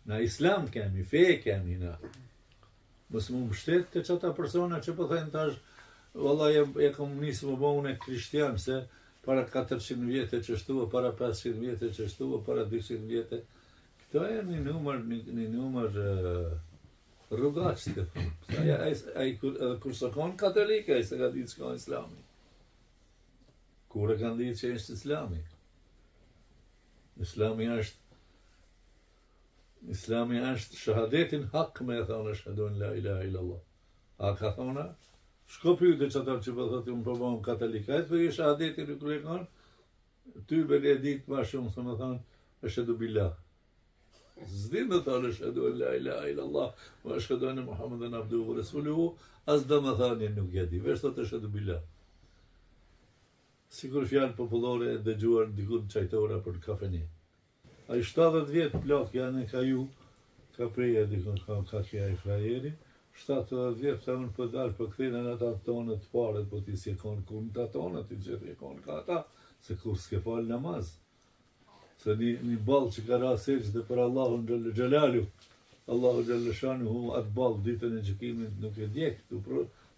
Na islam kemi, fe kemi na. Mos më mbështet të çata persona që po thënë tash, vallahi e kam nisë më bëu unë krishtian se para 400 vjetë që shtua, para 500 vjetë që shtua, para 200 vjetë. Këto e një numër rrugaç të thonë. Ai kur sokon katolike, ai se ka ditë çka është islami. Kur e kanë ditë që është islami. Islami është shahadetin hak me e thonë shahadu la ilaha illallah. A ka thona? Shko pyte që ata që po thotë unë përbëm katolikat, për i shahadetin i kërë ty bërë e ditë ma shumë, së më thonë, ashhadu billah. Zdi me thonë ashhadu la ilaha illallah, wa ashhadu anna Muhammeden abduhu wa rasuluhu, as do më thonë nuk e di, veç thotë ashhadu billah. Sikur fjalë popullore e dëgjuar dikun qajtora për kafeni. Ai 70 vjetë plak janë e ka ju, ka preja dikun ka kja i frajeri, 70 vjetë të unë për dalë për këthine në ata tonët pare, po ti si e konë kun të tonët, ti gjithë e konë ka ata, se kur s'ke falë namaz. Se një balë që ka raseqë dhe për Allahun Gjelalu, Allahu Gjeleshanu hu atë balë ditën e gjykimit nuk e djekë,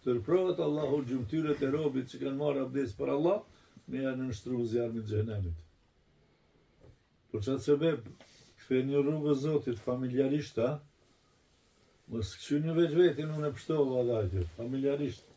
të rëprovët Allahu gjumëtyret e robit që kanë marrë abdes për Allah, me janë nështru zjarmit xhenemit. Për qatë sebeb, këthe një rrugë Zotit familjarisht, mos këqyni veç vetin unë e pështovë adajtje, familjarisht.